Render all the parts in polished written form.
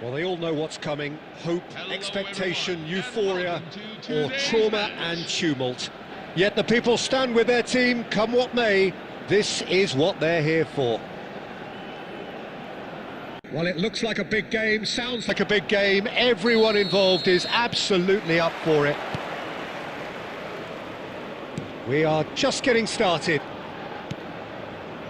Well, they all know what's coming. Hope, expectation, euphoria, or trauma and tumult. Yet the people stand with their team, come what may. This is what they're here for. Well, it looks like a big game, sounds like a big game. Everyone involved is absolutely up for it. We are just getting started.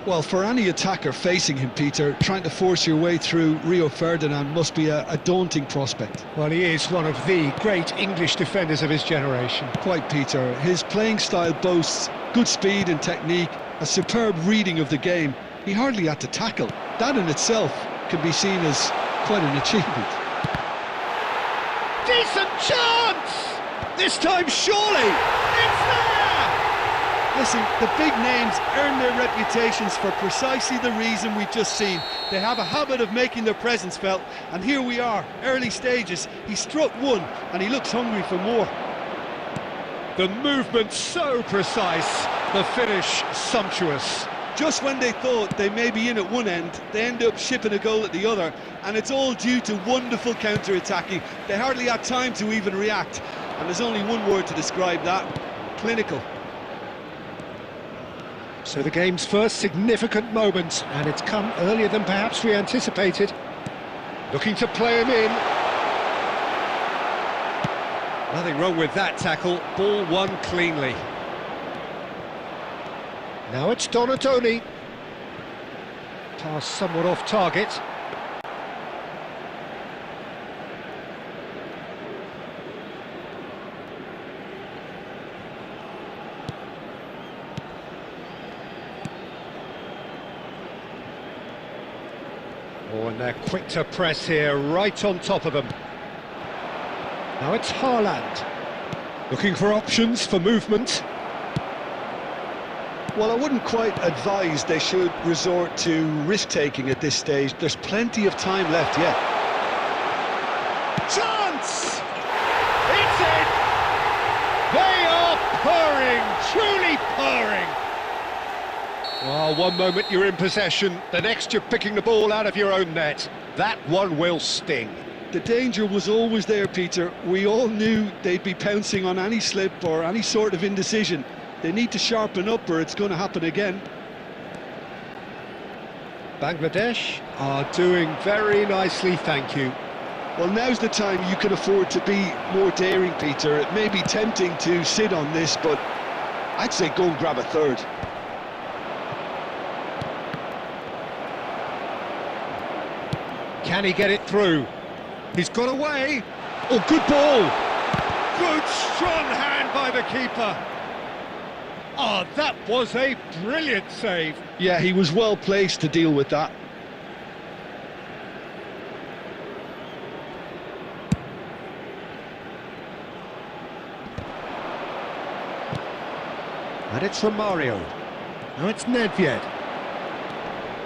Well, for any attacker facing him, Peter, trying to force your way through Rio Ferdinand must be a daunting prospect. Well, he is one of the great English defenders of his generation. Quite, Peter. His playing style boasts good speed and technique, a superb reading of the game. He hardly had to tackle. That in itself can be seen as quite an achievement. Decent chance! This time, surely! It's there! Listen, the big names earn their reputations for precisely the reason we've just seen. They have a habit of making their presence felt, and here we are, early stages. He struck one, and he looks hungry for more. The movement so precise, the finish sumptuous. Just when they thought they may be in at one end, they end up shipping a goal at the other, and it's all due to wonderful counter-attacking. They hardly had time to even react, and there's only one word to describe that: clinical. So the game's first significant moment, and it's come earlier than perhaps we anticipated. Looking to play him in. Nothing wrong with that tackle, ball won cleanly. Now it's Donatoni. Pass somewhat off target. Oh, and they're quick to press here, right on top of them. Now it's Haaland. Looking for options for movement. Well, I wouldn't quite advise they should resort to risk-taking at this stage. There's plenty of time left yet. Chance! It's in! They are purring, truly purring. Oh, one moment you're in possession, the next you're picking the ball out of your own net. That one will sting. The danger was always there, Peter. We all knew they'd be pouncing on any slip or any sort of indecision. They need to sharpen up or it's going to happen again. Bangladesh are doing very nicely, thank you. Well, now's the time you can afford to be more daring, Peter. It may be tempting to sit on this, but I'd say go and grab a third. Can he get it through? He's got away. Oh, good ball. Good, strong hand by the keeper. Oh, that was a brilliant save. Yeah, he was well placed to deal with that. And it's Romario. Now it's Nedved.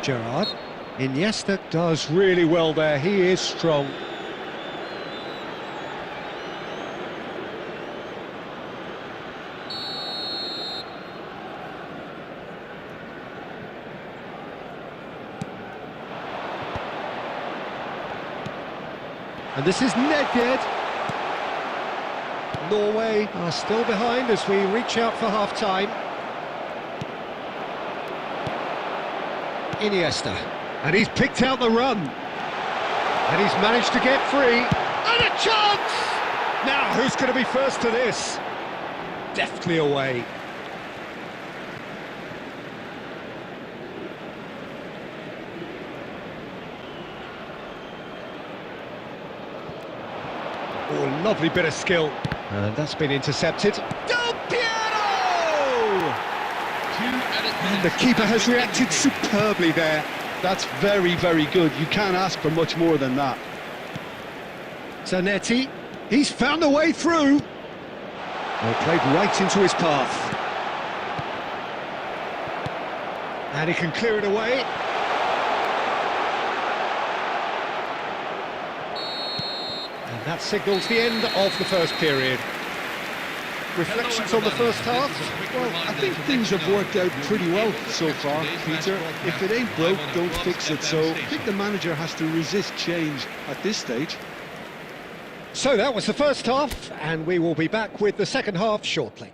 Gerrard. Iniesta does really well there. He is strong. And this is Nedved. Norway are still behind as we reach out for half-time. Iniesta. And he's picked out the run. And he's managed to get free. And a chance! Now, who's going to be first to this? Deftly away. Oh, lovely bit of skill. And that's been intercepted. Del Piero! And the keeper has reacted superbly there. That's very, very good. You can't ask for much more than that. Zanetti, he's found a way through. Well, played right into his path. And he can clear it away. And that signals the end of the first period. Reflections on the first half? Well, I think things have worked out pretty well so far, Peter. If it ain't broke, don't fix it. So I think the manager has to resist change at this stage. So that was the first half, and we will be back with the second half shortly.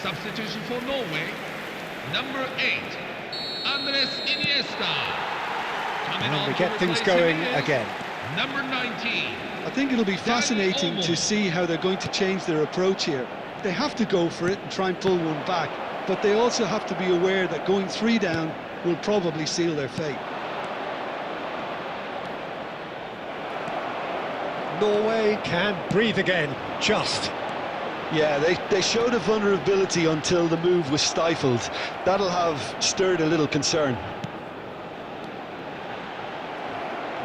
substitution for Norway, number 8, Andres Iniesta. Coming And on we to get things replace him going is again. number 19. I think it'll be fascinating to see how they're going to change their approach here. They have to go for it and try and pull one back, but they also have to be aware that going 3 down will probably seal their fate. Norway can breathe again, just. Yeah, they showed a vulnerability until the move was stifled. That'll have stirred a little concern.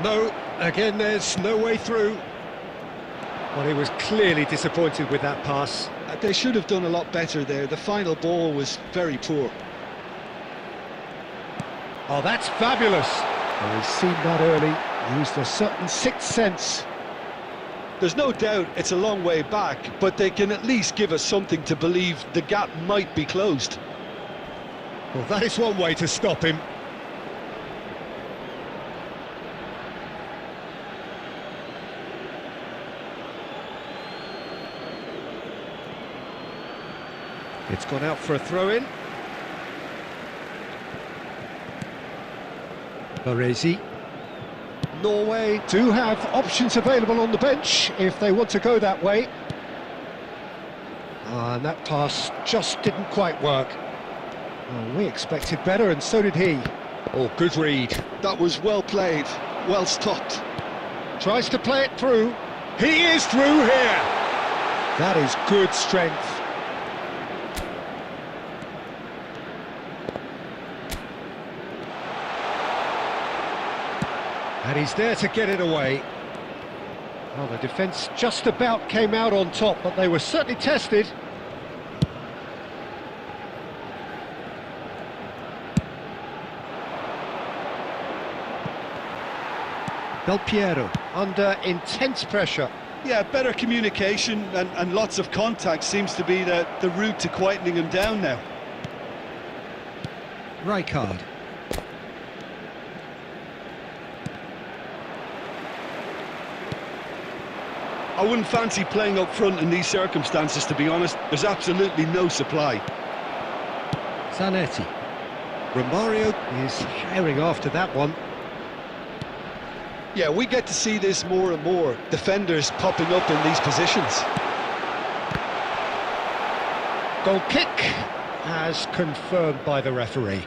No, again there's no way through. Well, he was clearly disappointed with that pass. They should have done a lot better there. The final ball was very poor. Oh, that's fabulous. Well, he's seen that early, used a certain sixth sense. There's no doubt it's a long way back, but they can at least give us something to believe the gap might be closed. Well, that is one way to stop him. It's gone out for a throw-in. Baresi. Norway do have options available on the bench if they want to go that way. And that pass just didn't quite work. Well, we expected better, and so did he. Oh, good read. That was well played, well stopped. Tries to play it through. He is through here. That is good strength. And he's there to get it away. Well, the defence just about came out on top, but they were certainly tested. Del Piero under intense pressure. Yeah, better communication and lots of contact seems to be the route to quietening him down now. Rijkaard. I wouldn't fancy playing up front in these circumstances, to be honest. There's absolutely no supply. Zanetti. Romario is herring after that one. Yeah, we get to see this more and more. Defenders popping up in these positions. Goal kick as confirmed by the referee.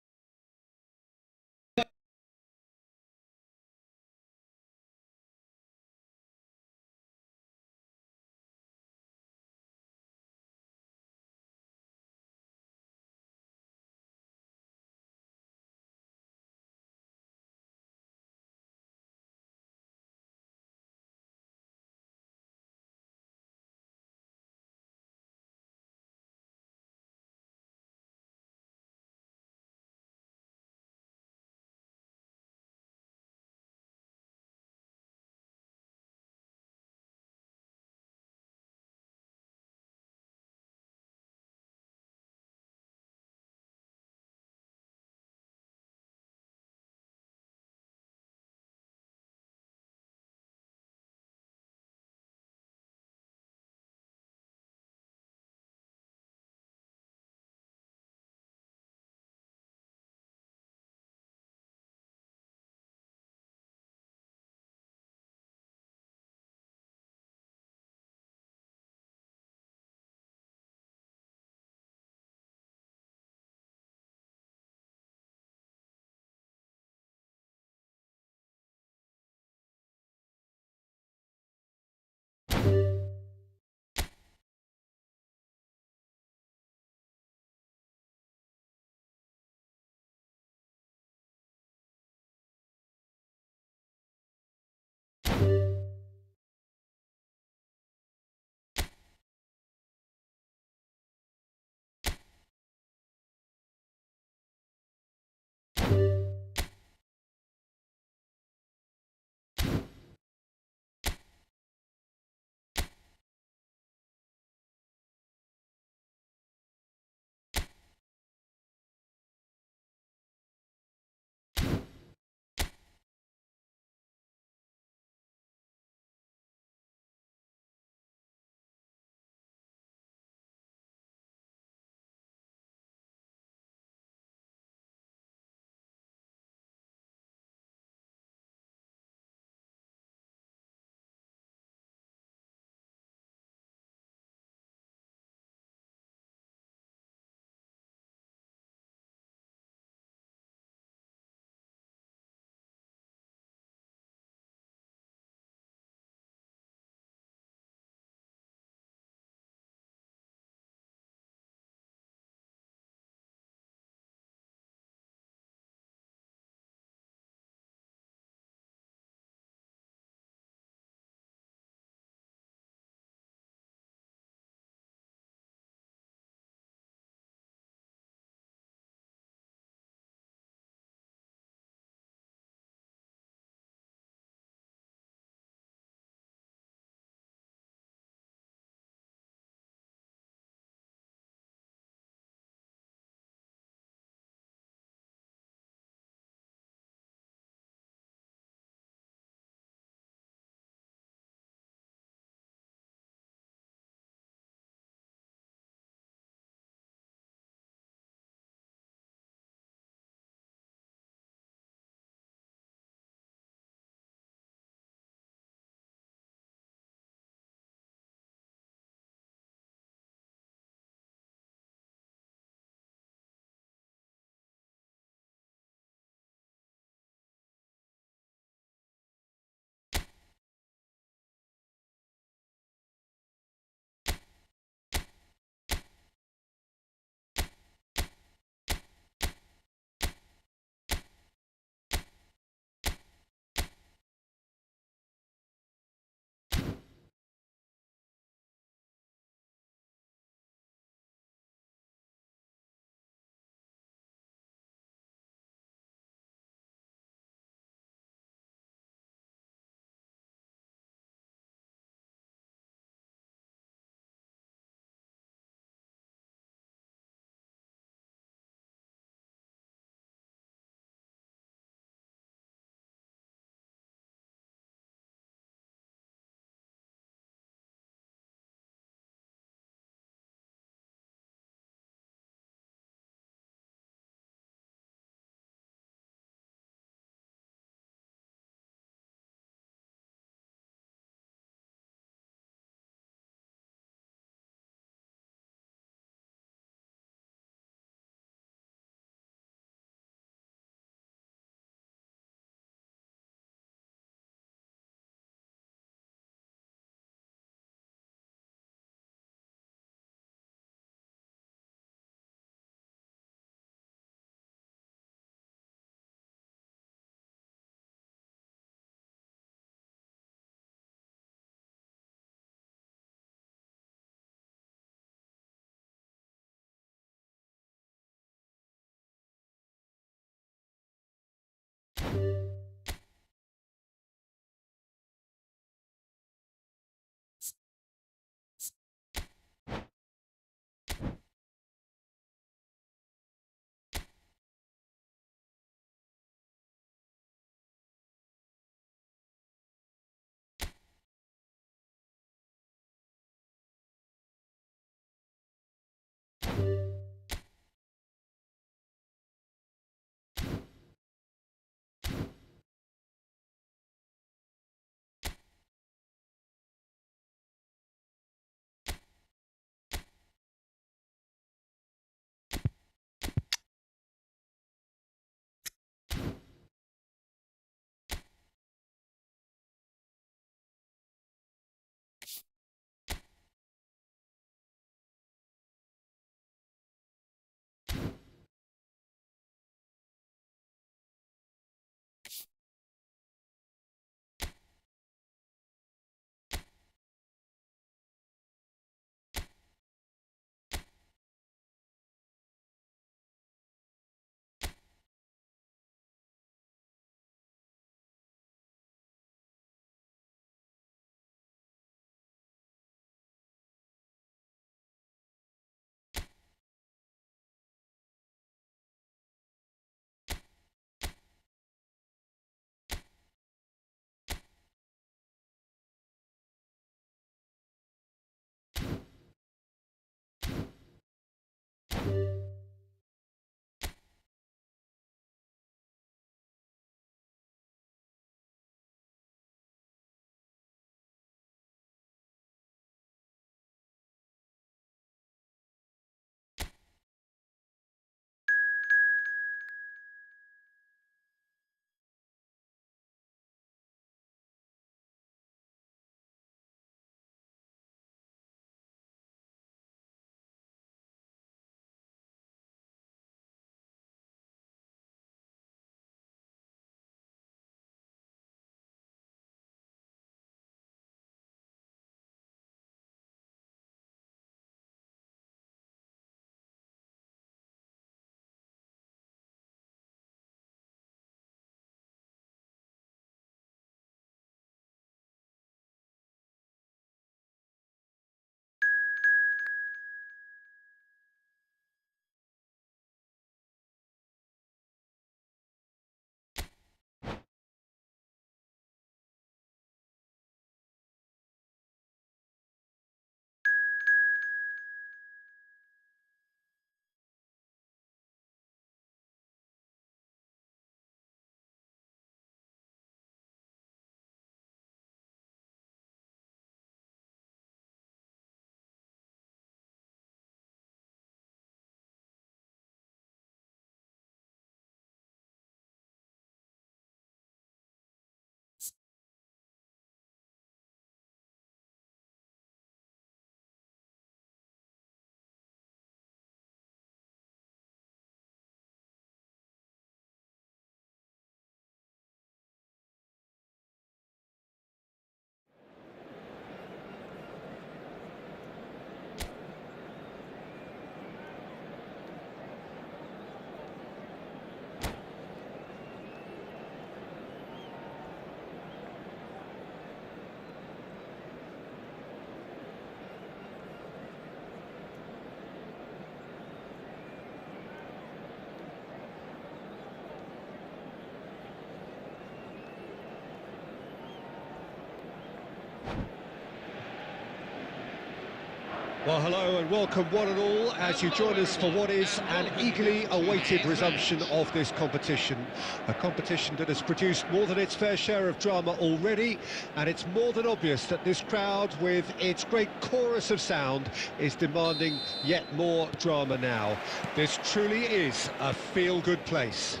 Well, hello and welcome one and all as you join us for what is an eagerly awaited resumption of this competition. A competition that has produced more than its fair share of drama already, and it's more than obvious that this crowd, with its great chorus of sound, is demanding yet more drama now. This truly is a feel-good place.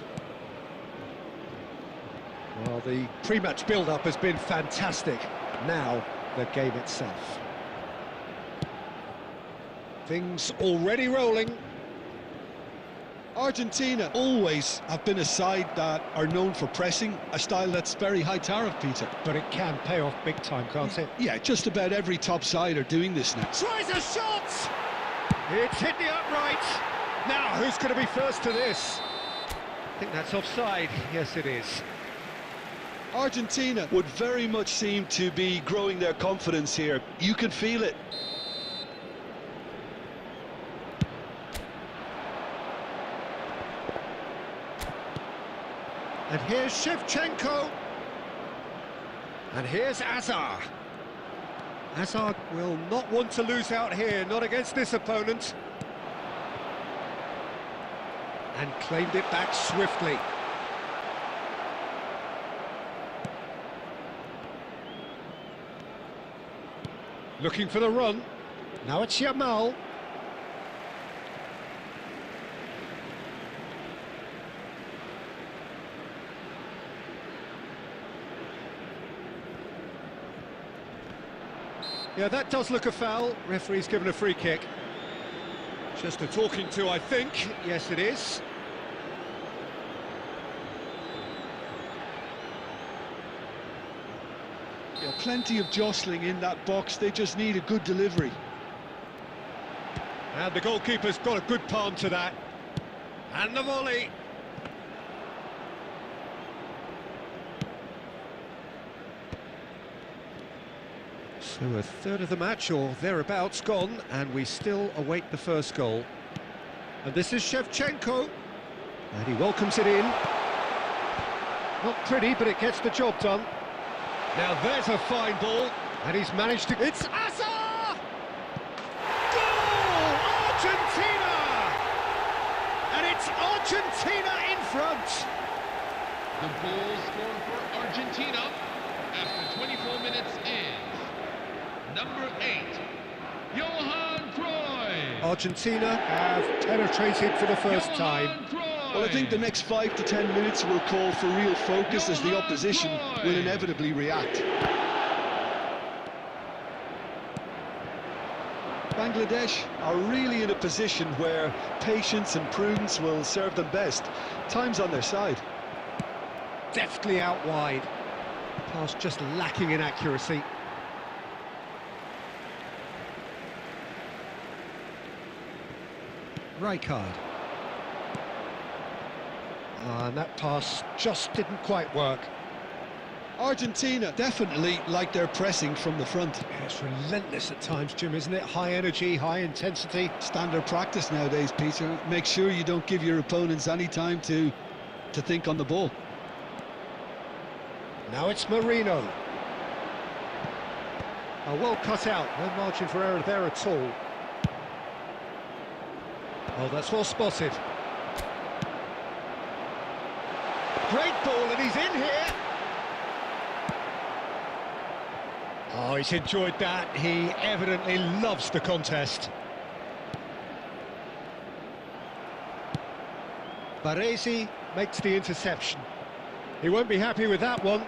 Well, the pre-match build-up has been fantastic. Now, the game itself. Things already rolling. Argentina always have been a side that are known for pressing, a style that's very high tariff, Peter. But it can pay off big time, can't it? Yeah, just about every top side are doing this now. Tries a shot! It's hit the upright. Now, who's going to be first to this? I think that's offside. Yes, it is. Argentina would very much seem to be growing their confidence here. You can feel it. And here's Shevchenko. And here's Azar. Azar will not want to lose out here, not against this opponent. And claimed it back swiftly. Looking for the run. Now it's Yamal. Yeah, that does look a foul. Referee's given a free kick. Just a talking to, I think. Yes, it is. Yeah, plenty of jostling in that box. They just need a good delivery. And the goalkeeper's got a good palm to that. And the volley. So a third of the match, or thereabouts, gone, and we still await the first goal. And this is Shevchenko. And he welcomes it in. Not pretty, but it gets the job done. Now there's a fine ball, and he's managed to... It's Azar! Goal! Argentina! And it's Argentina in front! The goal scored for Argentina after 24 minutes is number 8, Johan Cruyff. Argentina have penetrated for the first time. Well, I think the next 5 to 10 minutes will call for real focus as the opposition will inevitably react. Bangladesh are really in a position where patience and prudence will serve them best. Time's on their side. Deftly out wide. Pass just lacking in accuracy. Rijkaard. And that pass just didn't quite work. Argentina definitely like their pressing from the front. Yeah, it's relentless at times, Jim, isn't it? High energy, high intensity. Standard practice nowadays, Peter. Make sure you don't give your opponents any time to think on the ball. Now it's Marino. Oh, well cut out. No margin for error there at all. Oh, that's well spotted. Great ball, and he's in here. Oh, he's enjoyed that. He evidently loves the contest. Baresi makes the interception. He won't be happy with that one.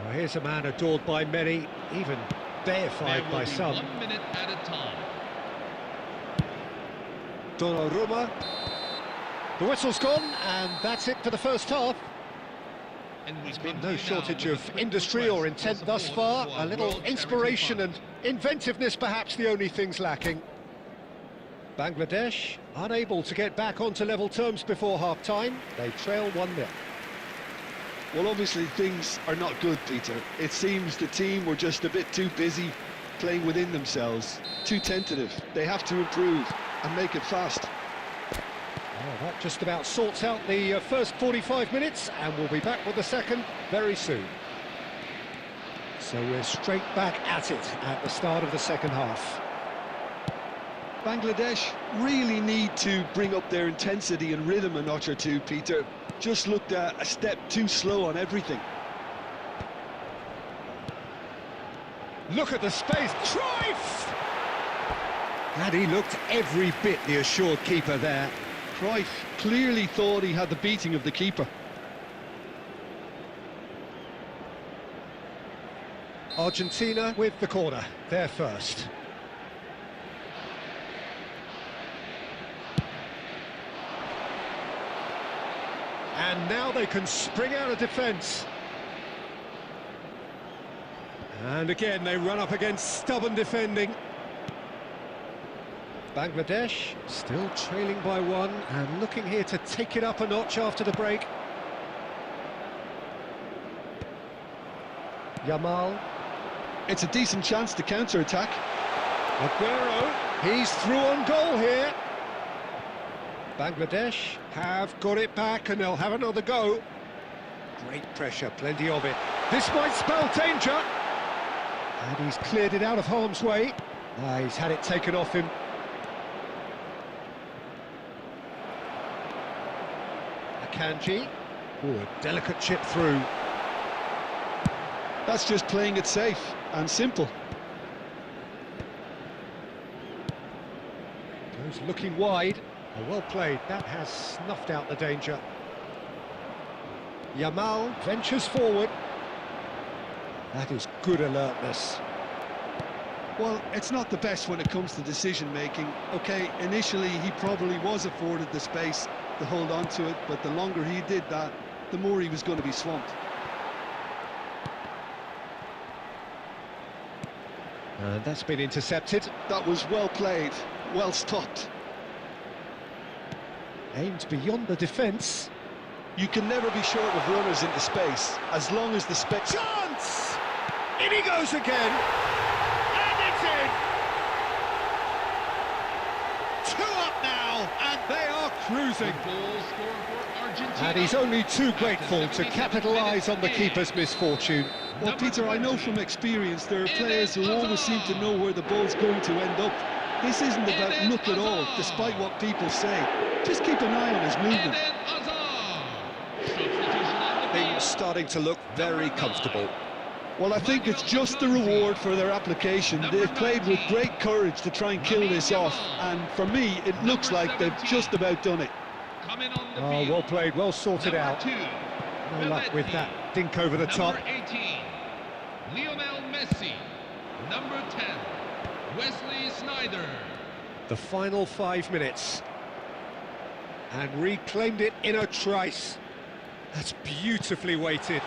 Oh, here's a man adored by many, even deified by some. 1 minute at a time. Donnarumma. The whistle's gone, and that's it for the first half. There's been no shortage of industry or intent thus far. A little inspiration and inventiveness, perhaps the only things lacking. Bangladesh unable to get back onto level terms before half-time. They trail 1-0. Well, obviously things are not good, Peter. It seems the team were just a bit too busy playing within themselves, too tentative. They have to improve and make it fast. Well, that just about sorts out the first 45 minutes, and we'll be back with the second very soon. So we're straight back at it at the start of the second half. Bangladesh really need to bring up their intensity and rhythm a notch or two, Peter. Just looked a step too slow on everything. Look at the space, Cruyff! And he looked every bit the assured keeper there. Cruyff clearly thought he had the beating of the keeper. Argentina with the corner, they're first. And now they can spring out of defence. And again, they run up against stubborn defending. Bangladesh still trailing by one and looking here to take it up a notch after the break. Yamal. It's a decent chance to counter-attack. Aguero, he's through on goal here. Bangladesh have got it back and they'll have another go. Great pressure, plenty of it. This might spell danger. And he's cleared it out of harm's way. He's had it taken off him. Akanji. Oh, a delicate chip through. That's just playing it safe and simple. Goes looking wide. Oh, well played. That has snuffed out the danger. Yamal ventures forward. That is good alertness. Well, it's not the best when it comes to decision-making. OK, initially he probably was afforded the space to hold on to it, but the longer he did that, the more he was going to be swamped. And that's been intercepted. That was well played, well stopped. Aimed beyond the defence. You can never be short of runners into space, as long as the space... Chance! In he goes again! And it's in! 2 up now, and they are cruising. Goal scorer for Argentina. And he's only too grateful to capitalise on the keeper's misfortune. Well, Peter, I know from experience there are players who always seem to know where the ball's going to end up. This isn't about luck at all, despite what people say. Just keep an eye on his movement. Things starting to look very comfortable. Well, I think it's just the reward for their application. They've played with great courage to try and kill this off, and for me, it looks like they've just about done it. Oh, well played, well sorted out. No luck with that dink over the top. Number 18, Lionel Messi. Number 10, Wesley Sneijder. The final 5 minutes. And reclaimed it in a trice. That's beautifully weighted.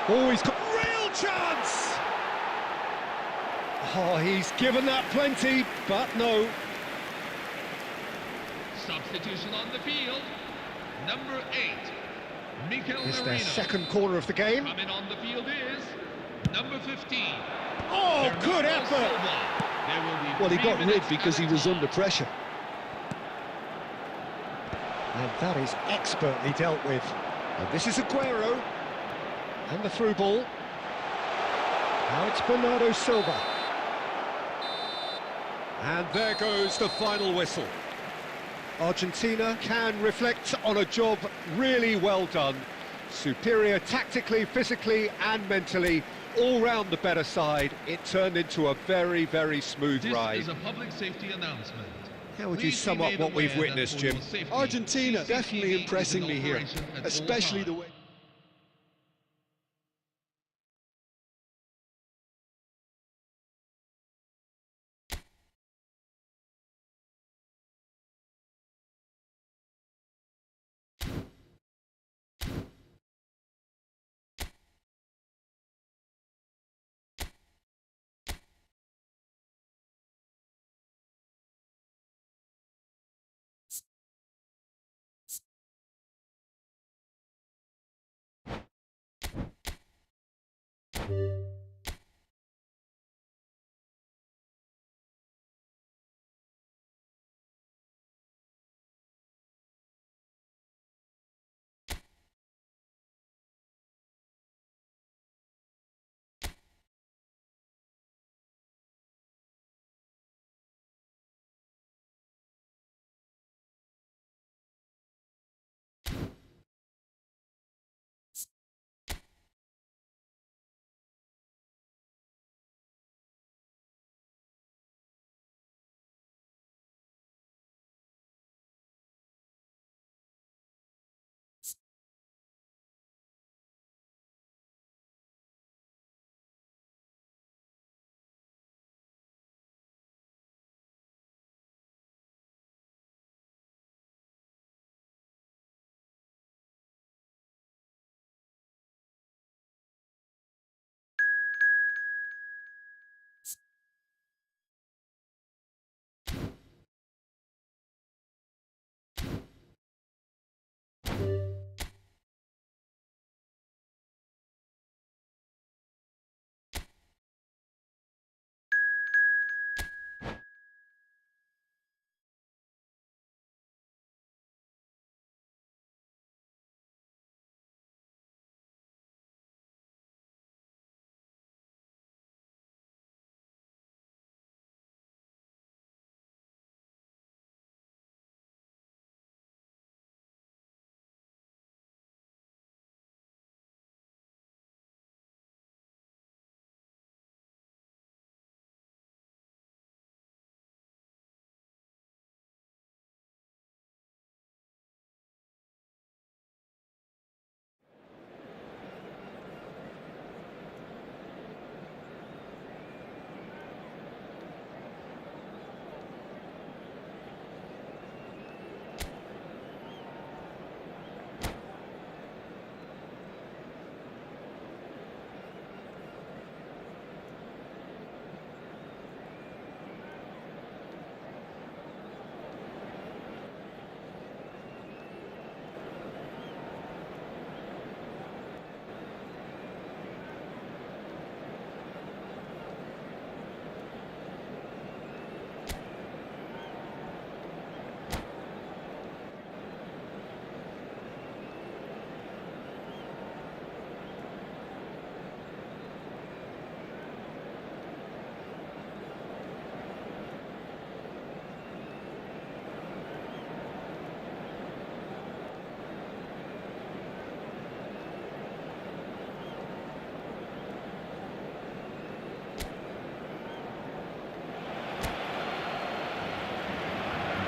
Oh, he's got real chance! Oh, he's given that plenty, but no. Substitution on the field. Number 8, Mikel It's their Merino. second corner of the game. Coming on the field is number 15. Oh, good Bernardo effort! Silva. There will be Well, he 3 got rid minutes because he added was time. under pressure. And that is expertly dealt with. And this is Aguero. And the through ball. Now it's Bernardo Silva. And there goes the final whistle. Argentina can reflect on a job really well done. Superior tactically, physically and mentally. All round the better side. It turned into a very, very smooth ride. This is a public safety announcement. How would you Please sum be up made what we've aware that witnessed, for Jim? your safety, Argentina CCTV definitely is impressing in me here, operation at all especially the times. way...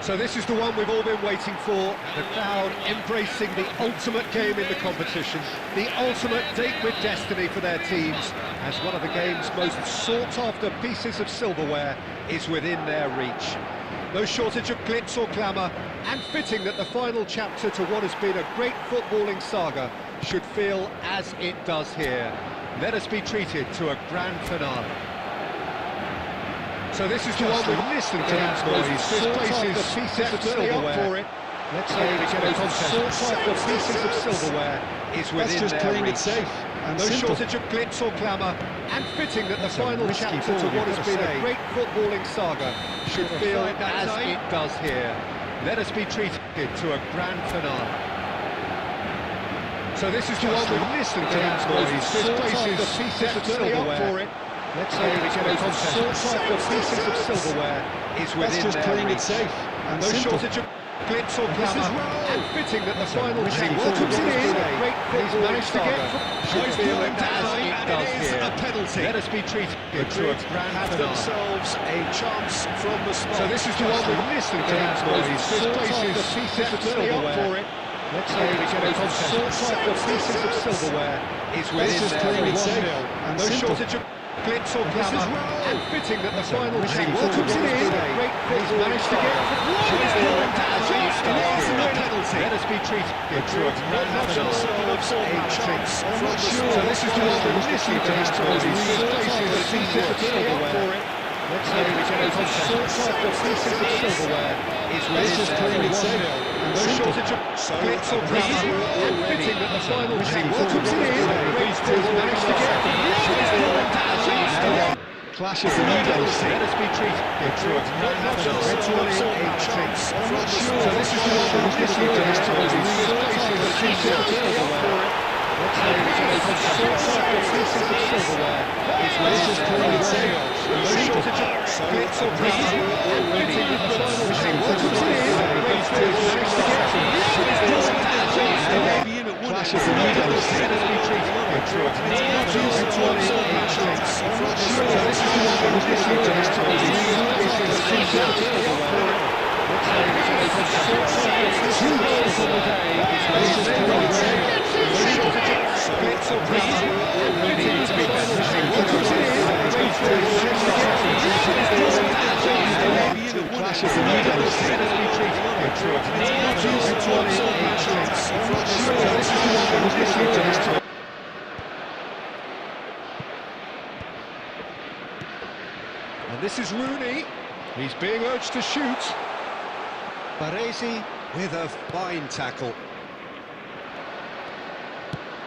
So this is the one we've all been waiting for, the crowd embracing the ultimate game in the competition, the ultimate date with destiny for their teams, as one of the game's most sought-after pieces of silverware is within their reach. No shortage of glitz or glamour, and fitting that the final chapter to what has been a great footballing saga should feel as it does here. Let us be treated to a grand finale. So this is the one we've listened to that noise. This place is pieces of silverware for it. Let's hope we get a contest. The pieces of silverware is within just their playing reach. it safe and No simple. shortage of glitz or glamour, and fitting that the final chapter to what has been a great footballing saga should feel as it does here. Let us be treated to a grand finale. So this is the one we've listened to that noise. This place is pieces of silverware for it. Let's hope we get a contest. The pieces of silverware is within just their playing reach. it safe and No simple. shortage of glitz or glamour, and fitting that the final chapter welcomes it in. a great footballing saga should feel as it does here. A penalty. Let us be treated to a grand have finale. themselves a chance from the spot. So this is the one we've listened to that noise. This place is pieces of silverware for it. Let's hope we get a contest. The pieces of silverware is within just their playing it reach. safe and No simple. shortage of glitz or glamour, and fitting that the final chapter welcomes it in. a great footballing saga should feel as it does here. Let us be treated to a grand finale. a chance from the So spot. this is the one we're listening to that noise. This place is pieces of silverware for it. Let's hope we get a contest. The pieces of silverware is within just playing it safe and no simple. shortage of glitz or glamour, and fitting that the final chapter welcomes it in. great football managed to get Clash of the egos. Let us be treated to a grand finale. So this is the one we're listening to that noise. This place is pieces of silverware. Let's hope we get a contest. The pieces of silverware is within their reach. No shortage of glitz or glamour, and fitting that the final chapter great football managed to get Maybe in at one Clash end. of the egos. Let us be treated to a grand finale. So this is the one we're listening to that noise. This place is pieces of silverware. Let's hope we get a contest. Two goals on the day is within their reach. No shortage of glitz or glamour, and fitting that the final chapter great football managed to get Clash of the egos. Let us be treated to a grand finale. So this is the one we're listening to this time. And this is Rooney. He's being urged to shoot. Baresi with a fine tackle.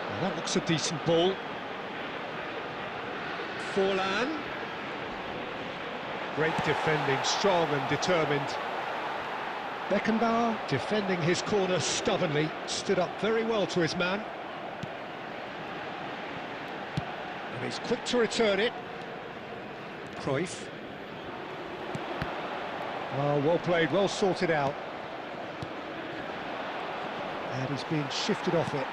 Well, that looks a decent ball. Forlan. Great defending, strong and determined. Beckenbauer defending his corner stubbornly, stood up very well to his man. And he's quick to return it. Cruyff. Oh, well played, well sorted out. And he's being shifted off it.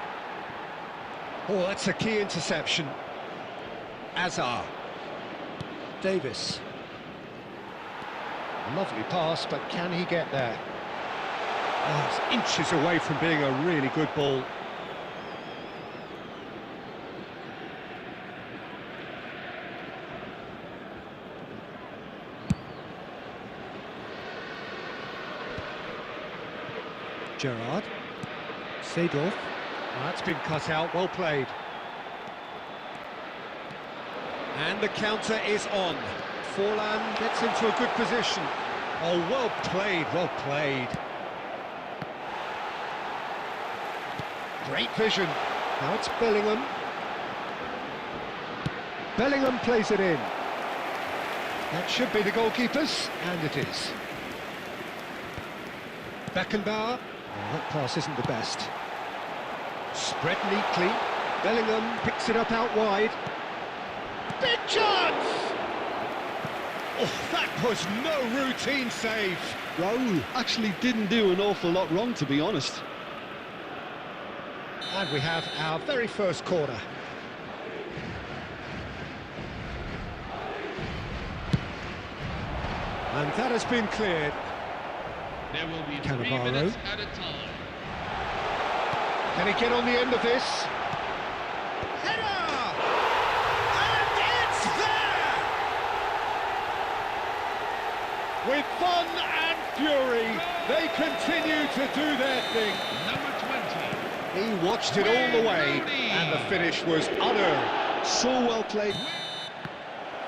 Oh, that's a key interception. Azar. Davis. Lovely pass, but can he get there? Oh, it's inches away from being a really good ball. Gerrard. Seedorf. That's been cut out, well played. And the counter is on. Forlan gets into a good position. Oh, well played, well played. Great vision. Now it's Bellingham. Bellingham plays it in. That should be the goalkeeper's, and it is. Beckenbauer. Oh, that pass isn't the best. Spread neatly. Bellingham picks it up out wide. Big chance! Oh, that was no routine save. Raul actually didn't do an awful lot wrong, to be honest. And we have our very first corner. And that has been cleared. There will be 3 Cannavaro. minutes at a time. Can he get on the end of this? Header! And it's there! With fun and fury, they continue to do their thing. Number 20. He watched it all the way, and the finish was unearned. So well played.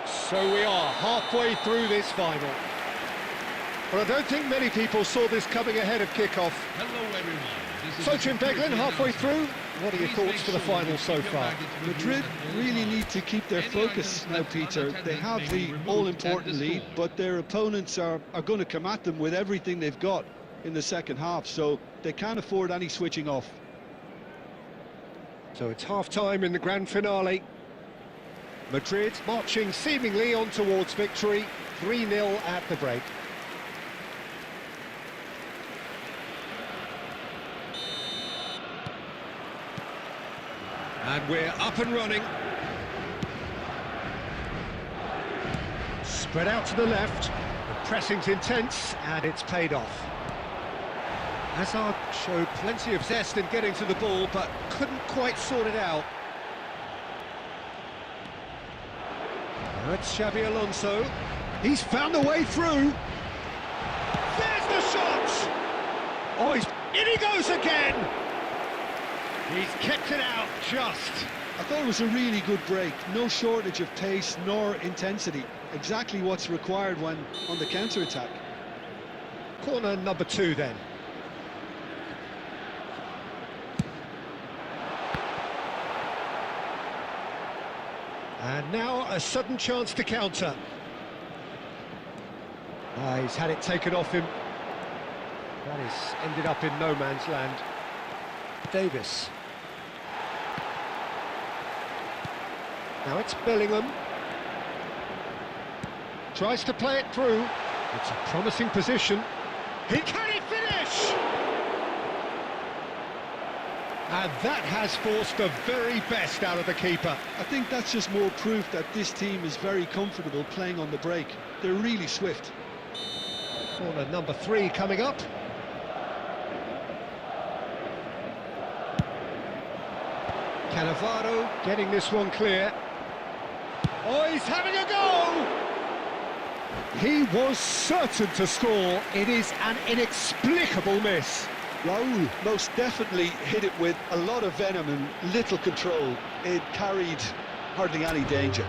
So we are halfway through this final. But I don't think many people saw this coming ahead of kickoff. Hello, everyone. This is Sochin the Beglin, halfway announcement. through. What are your Please thoughts make for the sure final you so keep your far? baggage with you Madrid at all really times. need to keep their Any focus items now, left Peter. They unattended have may the be removed all-important and lead, destroyed. but their opponents are going to come at them with everything they've got in the second half, so they can't afford any switching off. So it's half-time in the grand finale. Madrid marching seemingly on towards victory, 3-0 at the break. And we're up and running. Spread out to the left, the pressing's intense, and it's paid off. Hazard showed plenty of zest in getting to the ball, but couldn't quite sort it out. Now it's Xabi Alonso. He's found a way through. There's the shot! Oh, in he goes again! He's kept it out just. I thought it was a really good break. No shortage of pace nor intensity. Exactly what's required when on the counter-attack. Corner number 2 then. And now a sudden chance to counter. He's had it taken off him. That has ended up in no man's land. Davis. Now it's Bellingham. Tries to play it through. It's a promising position. Can he finish? And that has forced the very best out of the keeper. I think that's just more proof that this team is very comfortable playing on the break. They're really swift. Corner number 3 coming up. Cannavaro getting this one clear. Oh, he's having a go! He was certain to score. It is an inexplicable miss. Raul most definitely hit it with a lot of venom and little control. It carried hardly any danger.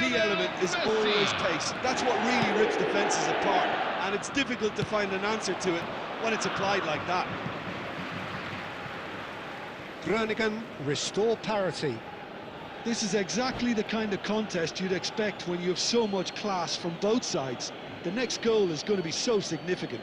key element is always pace. That's what really rips defences apart, and it's difficult to find an answer to it when it's applied like that. Groningen restore parity. This is exactly the kind of contest you'd expect when you have so much class from both sides. The next goal is going to be so significant.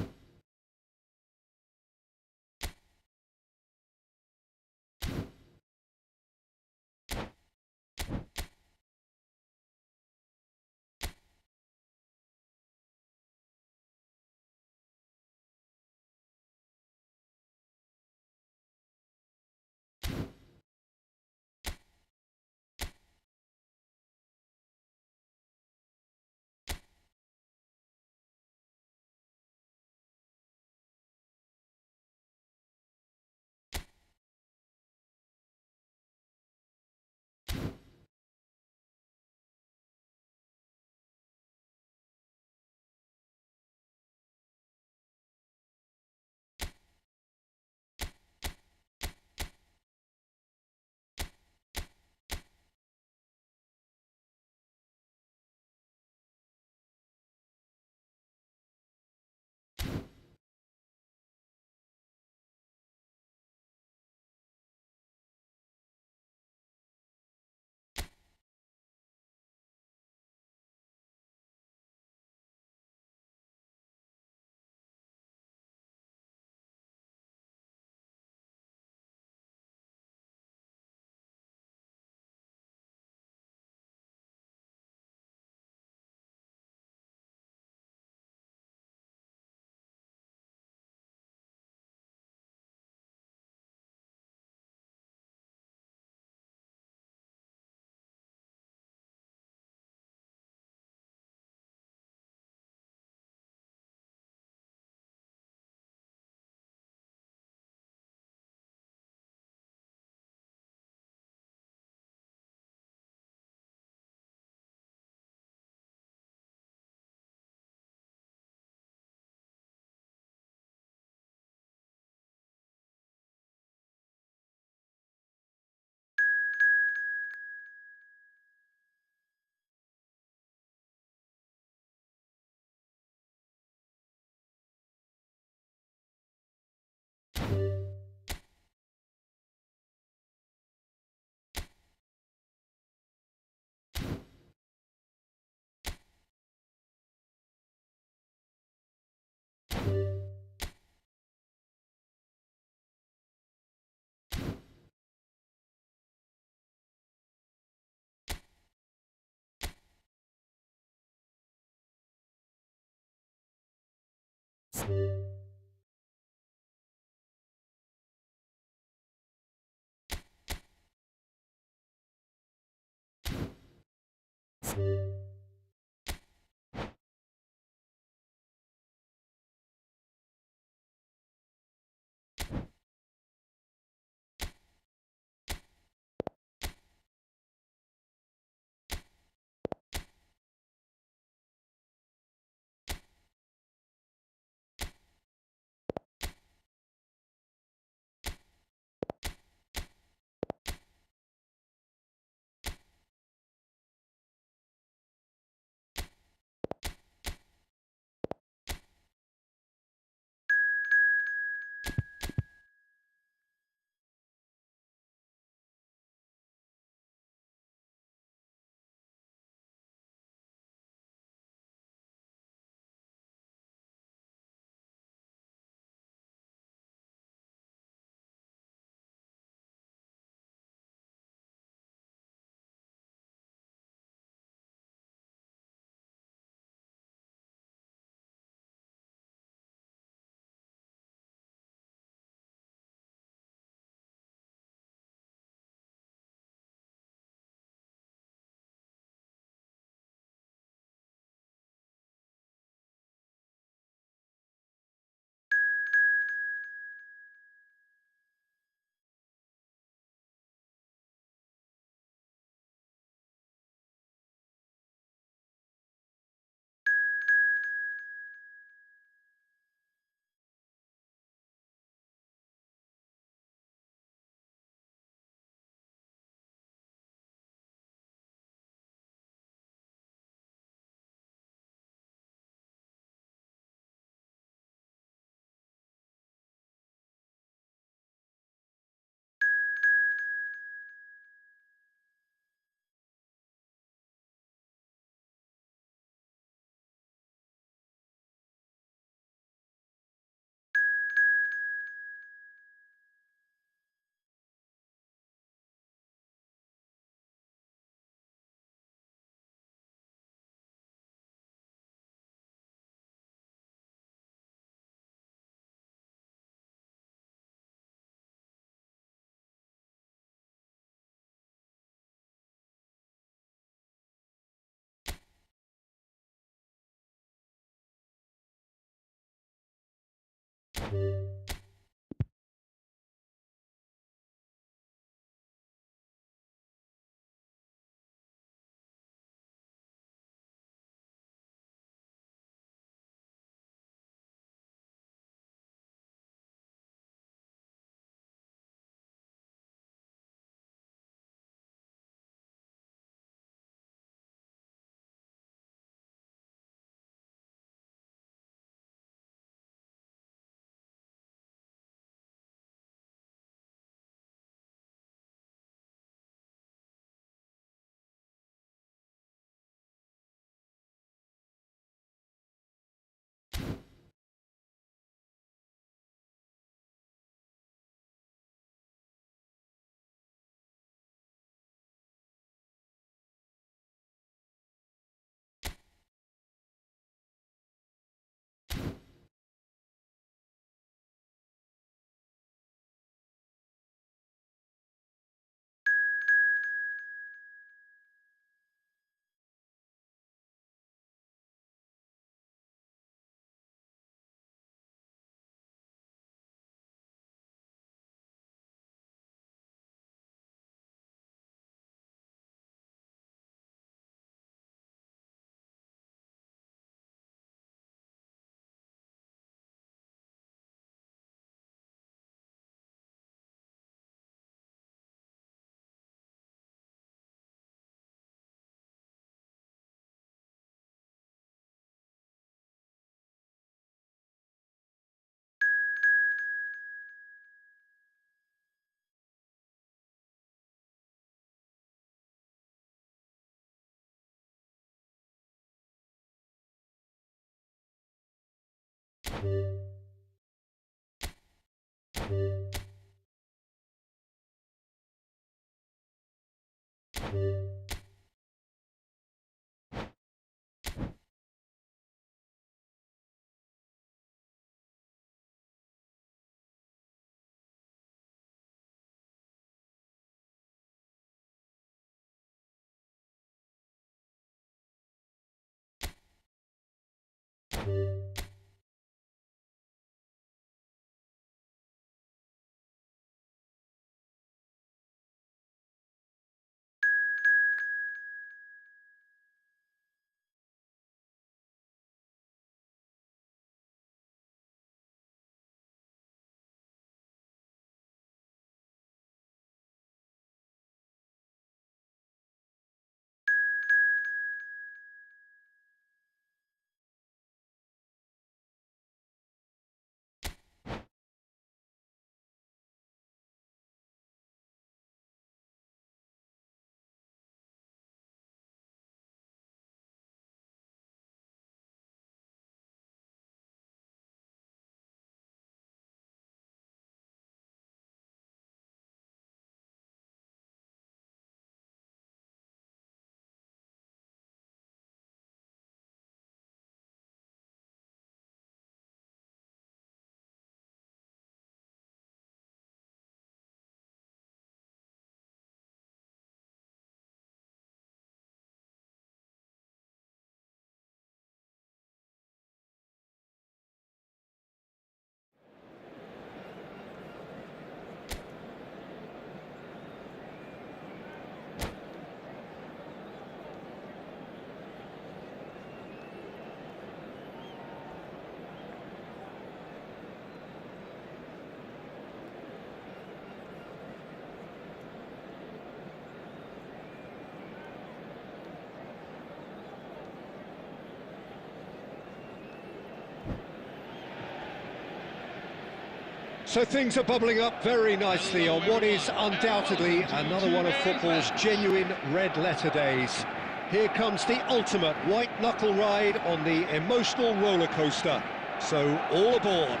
So things are bubbling up very nicely on what is undoubtedly another one of football's genuine red-letter days. Here comes the ultimate white-knuckle ride on the emotional roller coaster. So all aboard.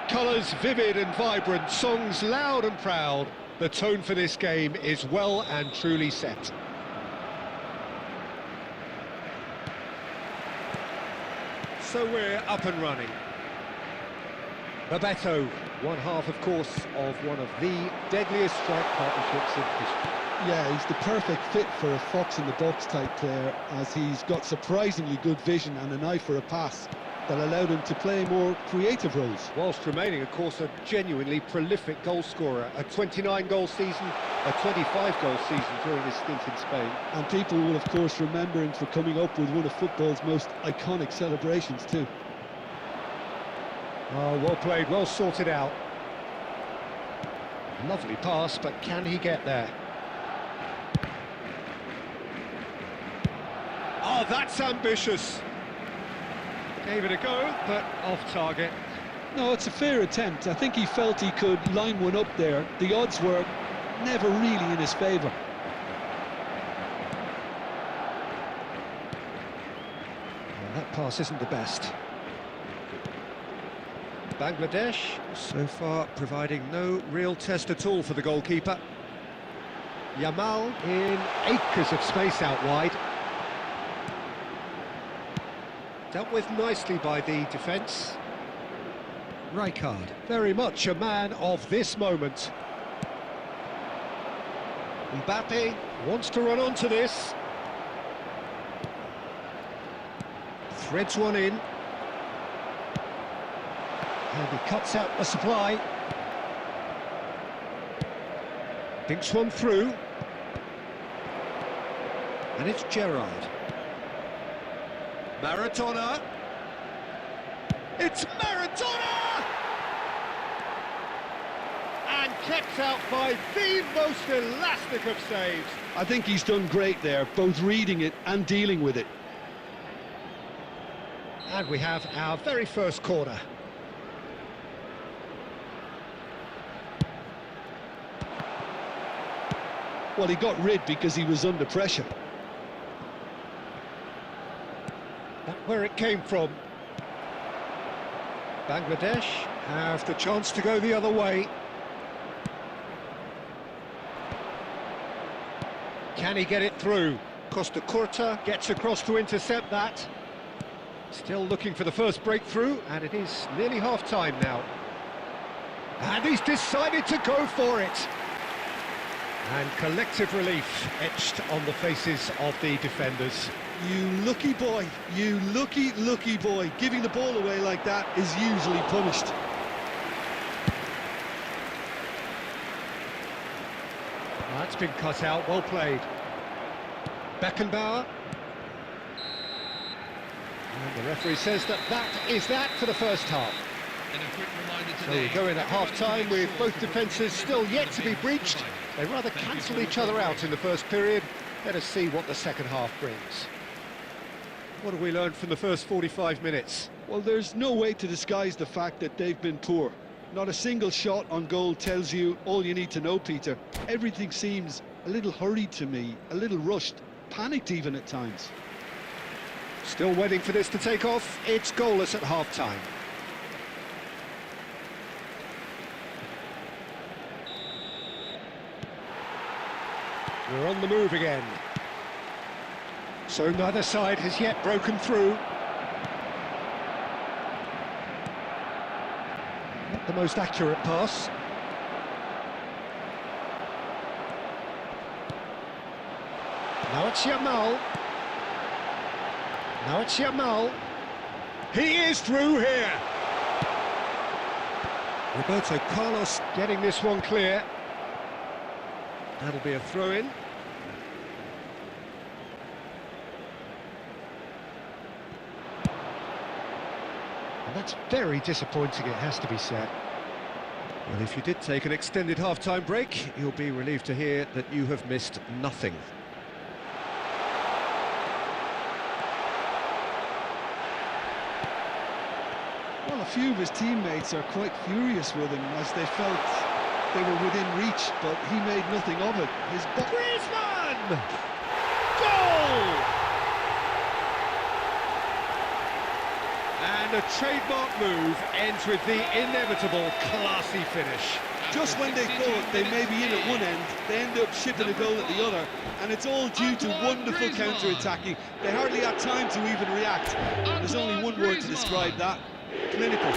Colours vivid and vibrant, songs loud and proud. The tone for this game is well and truly set. So we're up and running. Bebeto, one half, of course, of one of the deadliest strike partnerships in history. Yeah, he's the perfect fit for a fox-in-the-box type player, as he's got surprisingly good vision and an eye for a pass that allowed him to play more creative roles. Whilst remaining, of course, a genuinely prolific goal scorer. A 29-goal season, a 25-goal season during his stint in Spain. And people will, of course, remember him for coming up with one of football's most iconic celebrations too. Oh, well played, well sorted out. Lovely pass, but can he get there? Oh, that's ambitious. Gave it a go, but off target. No, it's a fair attempt. I think he felt he could line one up there. The odds were never really in his favour. Well, that pass isn't the best. Bangladesh, so far, providing no real test at all for the goalkeeper. Yamal in acres of space out wide. Dealt with nicely by the defence. Rijkaard, very much a man of this moment. Mbappe wants to run onto this. Threads one in. And he cuts out the supply. Dinks one through. And it's Gerrard. Maradona. It's Maradona! And kept out by the most elastic of saves. I think he's done great there, both reading it and dealing with it. And we have our very first corner. Well, he got rid because he was under pressure. That's where it came from. Bangladesh have the chance to go the other way. Can he get it through? Costa Curta gets across to intercept that. Still looking for the first breakthrough, and it is nearly half-time now. And he's decided to go for it. And collective relief etched on the faces of the defenders. You lucky boy, you lucky boy. Giving the ball away like that is usually punished. That's been cut out, well played. Beckenbauer. And the referee says that is that for the first half. And a quick reminder So today, we go in at half-time with both defences still yet to be breached. They rather cancelled each other out in the first period. Let us see what the second half brings. What have we learned from the first 45 minutes? Well, there's no way to disguise the fact that they've been poor. Not a single shot on goal tells you all you need to know, Peter. Everything seems a little hurried to me, a little rushed, panicked even at times. Still waiting for this to take off. It's goalless at half-time. We're on the move again. So neither side has yet broken through. Not the most accurate pass. Now it's Yamal. Now it's Yamal. He is through here. Roberto Carlos getting this one clear. That'll be a throw-in. And that's very disappointing, it has to be said. Well, if you did take an extended half-time break, you'll be relieved to hear that you have missed nothing. Well, a few of his teammates are quite furious with him as they felt they were within reach, but he made nothing of it. Griezmann! Goal! And a trademark move ends with the inevitable classy finish. Just when they thought they may be in at one end, they end up shipping a goal at the other, and it's all due to wonderful counter-attacking. They hardly had time to even react. There's only one word to describe that: clinical.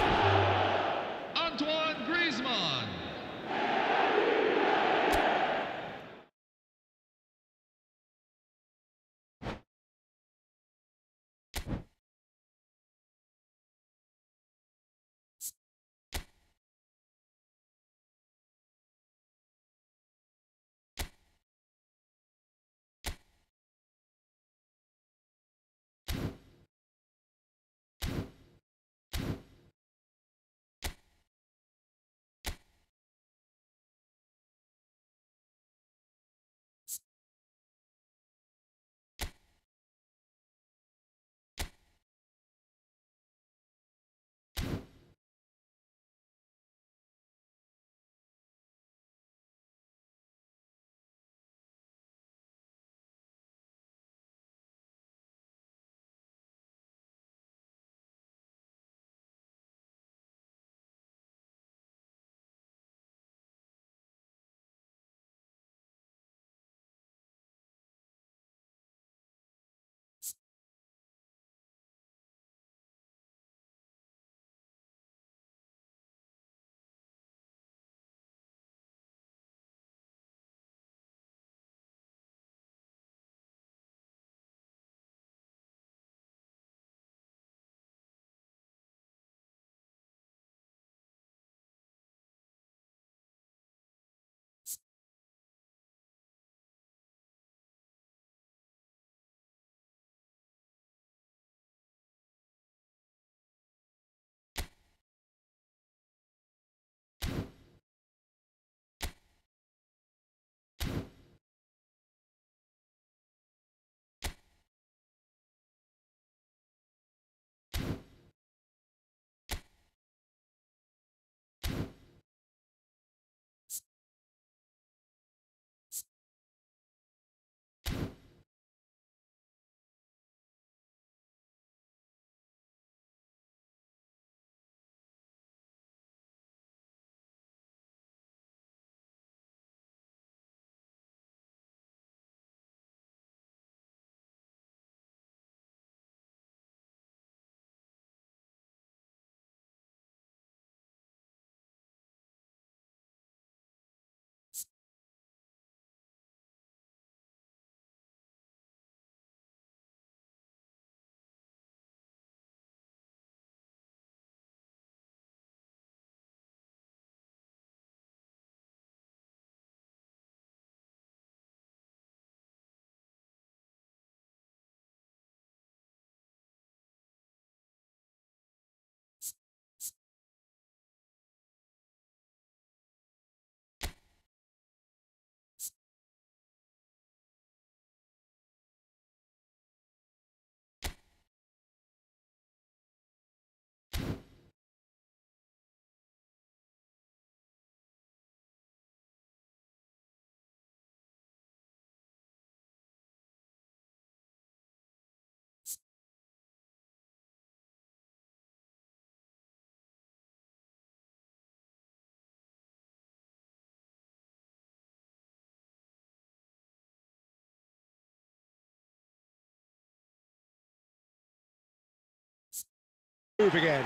Move again.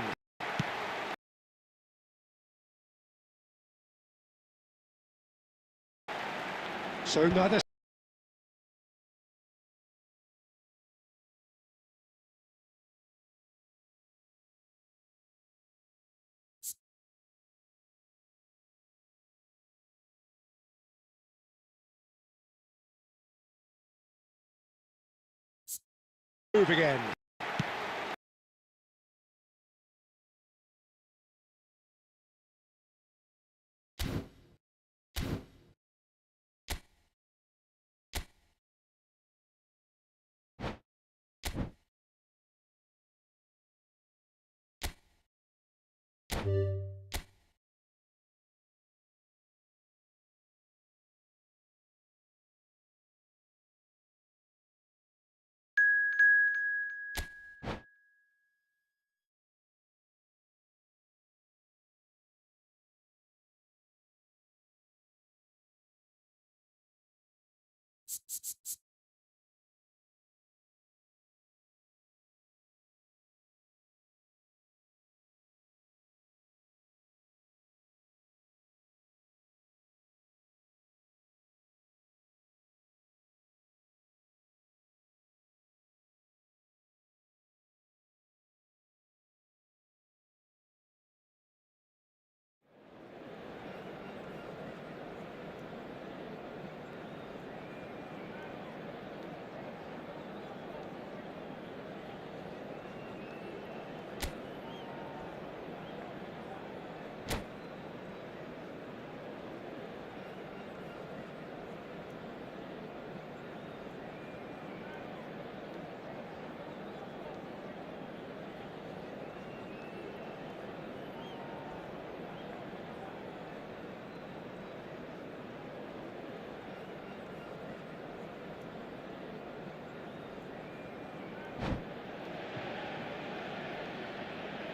So neither move again.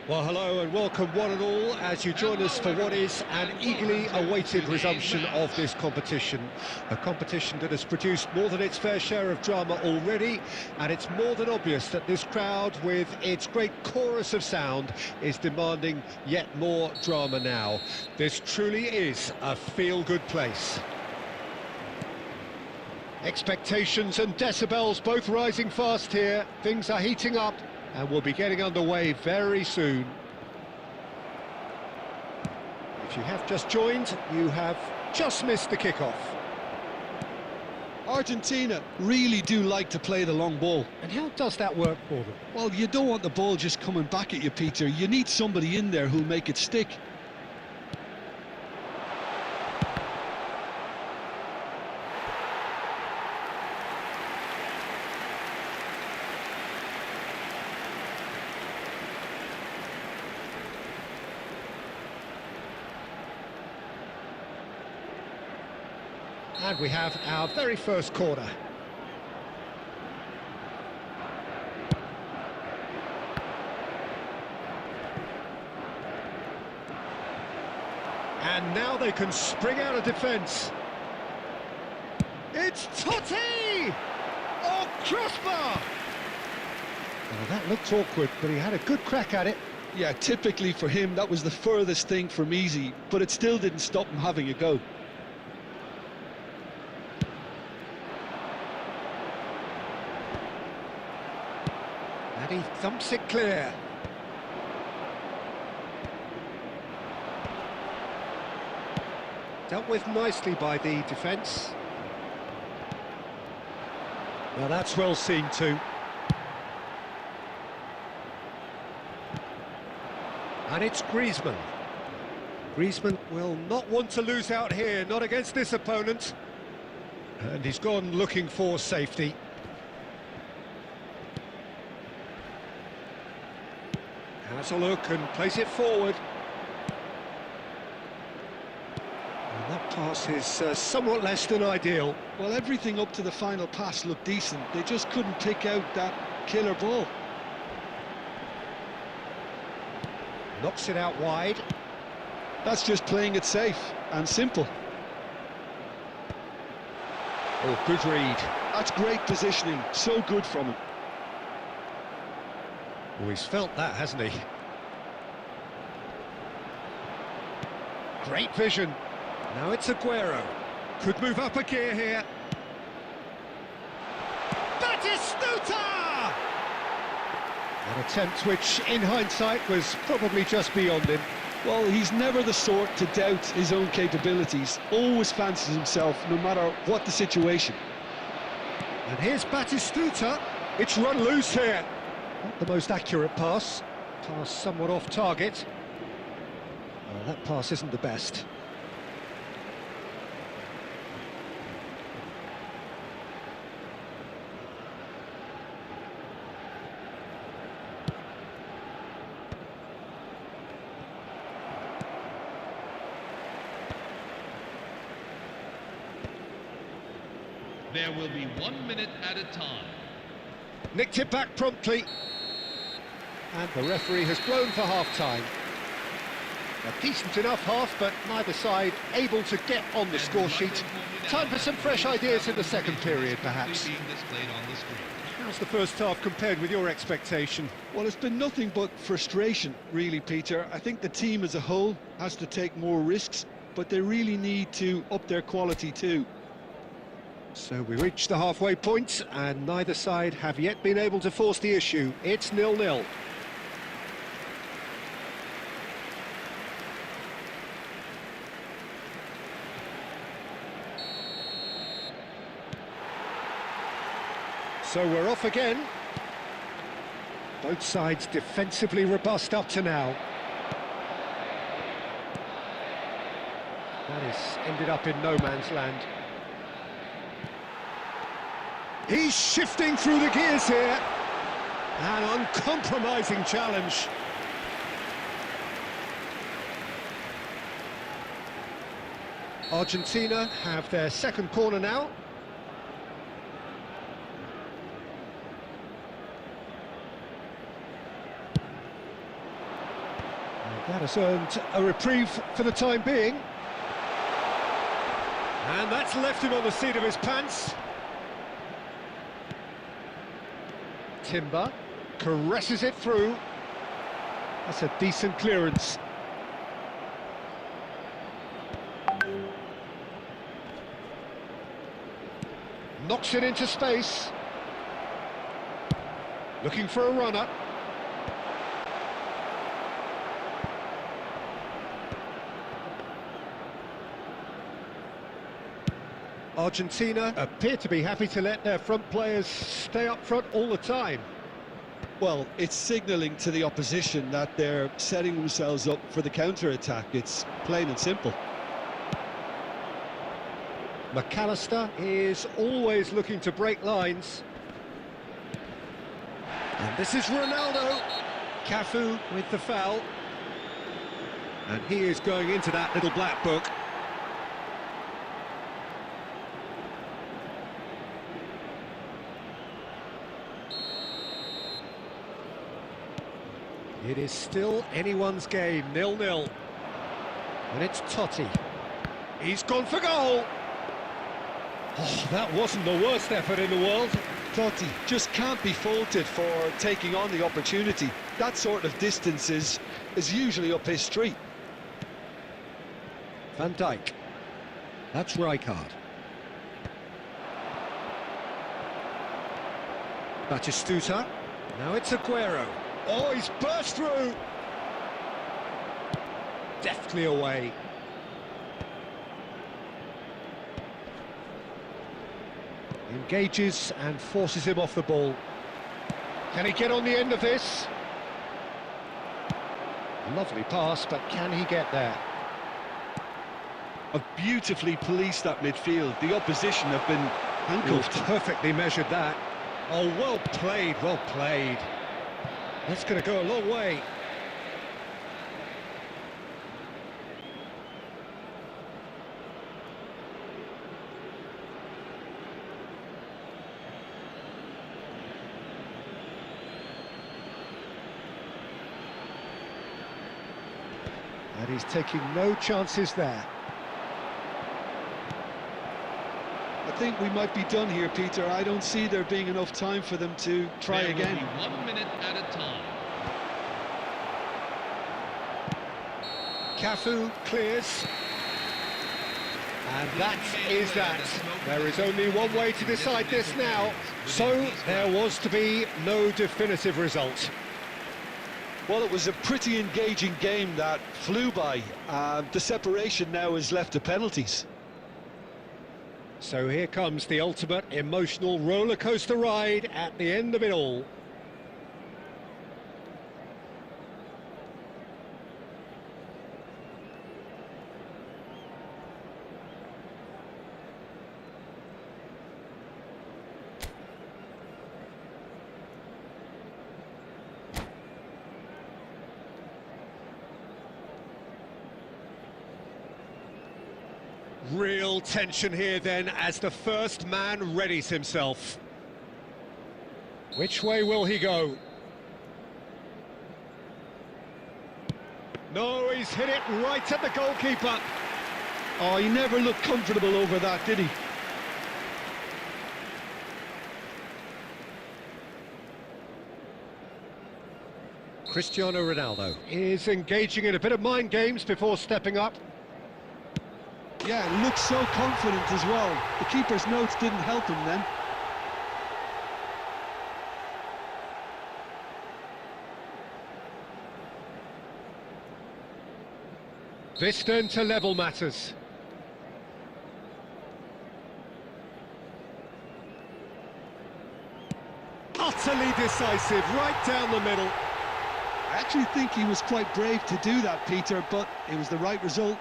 Well, hello and welcome one and all as you join us for what is an eagerly awaited resumption of this competition. A competition that has produced more than its fair share of drama already, and it's more than obvious that this crowd, with its great chorus of sound, is demanding yet more drama now. This truly is a feel-good place. Expectations and decibels both rising fast here. Things are heating up, and we'll be getting underway very soon. If you have just joined, you have just missed the kickoff. Argentina really do like to play the long ball. And how does that work for them? Well, you don't want the ball just coming back at you, Peter. You need somebody in there who'll make it stick. And we have our very first corner. And now they can spring out of defence. It's Totti! Oh, crossbar! Well, that looked awkward, but he had a good crack at it. Yeah, typically for him, that was the furthest thing from easy, but it still didn't stop him having a go. And he thumps it clear. Dealt with nicely by the defence. Well, that's well seen too. And it's Griezmann. Griezmann will not want to lose out here, not against this opponent. And he's gone looking for safety. Has a look and plays it forward. And that pass is somewhat less than ideal. Well, everything up to the final pass looked decent. They just couldn't pick out that killer ball. Knocks it out wide. That's just playing it safe and simple. Oh, good read. That's great positioning, so good from him. Oh, he's felt that, hasn't he? Great vision. Now it's Aguero. Could move up a gear here. Batistuta! An attempt which, in hindsight, was probably just beyond him. Well, he's never the sort to doubt his own capabilities. Always fancies himself, no matter what the situation. And here's Batistuta. It's run loose here. Not the most accurate pass. Pass somewhat off target. Well, that pass isn't the best. There will be 1 minute at a time. Nicked it back promptly. And the referee has blown for half-time. A decent enough half, but neither side able to get on the score sheet. Time for some fresh ideas in the second period, perhaps. Being displayed on the screen. How's the first half compared with your expectation? Well, it's been nothing but frustration, really, Peter. I think the team as a whole has to take more risks, but they really need to up their quality too. So we reach the halfway point, and neither side have yet been able to force the issue. It's 0-0. So we're off again. Both sides defensively robust up to now. That has ended up in no man's land. He's shifting through the gears here. An uncompromising challenge. Argentina have their second corner now. And that has earned a reprieve for the time being. And that's left him on the seat of his pants. Timber caresses it through. That's a decent clearance. Knocks it into space. Looking for a runner. Argentina appear to be happy to let their front players stay up front all the time. Well, it's signalling to the opposition that they're setting themselves up for the counter-attack. It's plain and simple. McAllister is always looking to break lines. And this is Ronaldo. Cafu with the foul. And he is going into that little black book. It is still anyone's game, 0-0. And it's Totti. He's gone for goal. Oh, that wasn't the worst effort in the world. Totti just can't be faulted for taking on the opportunity. That sort of distance is usually up his street. Van Dijk. That's Rijkaard. Batistuta. Now it's Aguero. Oh, he's burst through. Deftly away. Engages and forces him off the ball. Can he get on the end of this? Lovely pass, but can he get there? Have beautifully policed that midfield. The opposition have been handcuffed. Perfectly measured that. Oh, well played, well played. That's going to go a long way. And he's taking no chances there. I think we might be done here, Peter. I don't see there being enough time for them to try again. There will be 1 minute at a time. Cafu clears. And that is that. There is only one way to decide this now. So there was to be no definitive result. Well, it was a pretty engaging game that flew by. The separation now is left to penalties. So here comes the ultimate emotional roller coaster ride at the end of it all. Real tension here then as the first man readies himself. Which way will he go? No, he's hit it right at the goalkeeper. Oh, he never looked comfortable over that, did he? Cristiano Ronaldo is engaging in a bit of mind games before stepping up. Yeah, looks so confident as well. The keeper's notes didn't help him then. This then to level matters. Utterly decisive, right down the middle. I actually think he was quite brave to do that, Peter, but it was the right result.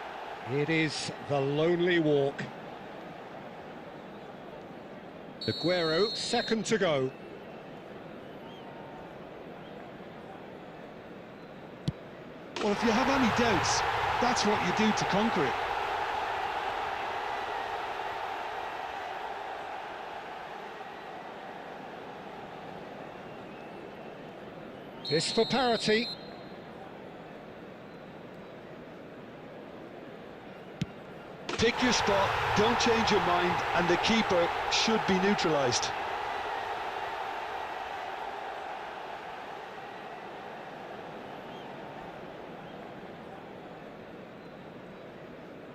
It is the lonely walk. Aguero, second to go. Well, if you have any doubts, that's what you do to conquer it. This for parity. Pick your spot, don't change your mind, and the keeper should be neutralised.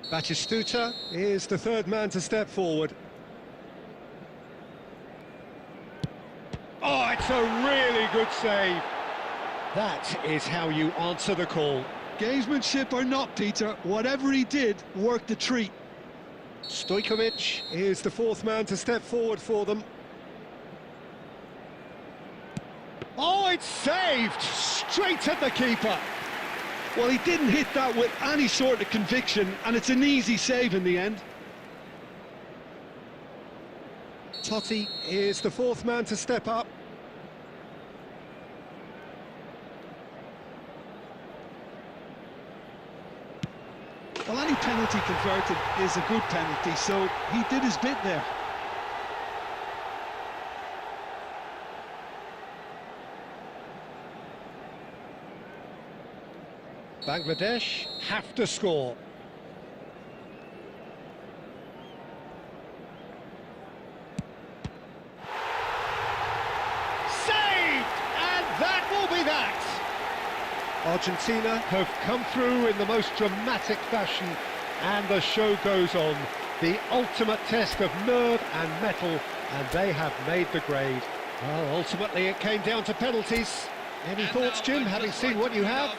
Batistuta is the third man to step forward. Oh, it's a really good save. That is how you answer the call. Gamesmanship or not, Peter, whatever he did worked a treat. Stojkovic is the fourth man to step forward for them. Oh, it's saved! Straight at the keeper. Well, he didn't hit that with any sort of conviction, and it's an easy save in the end. Totti is the fourth man to step up. Well, any penalty converted is a good penalty, so he did his bit there. Bangladesh have to score. Saved! And that will be that! Argentina have come through in the most dramatic fashion, and the show goes on. The ultimate test of nerve and mettle, and they have made the grade. Well, ultimately it came down to penalties. Any thoughts, Jim, having seen what you have?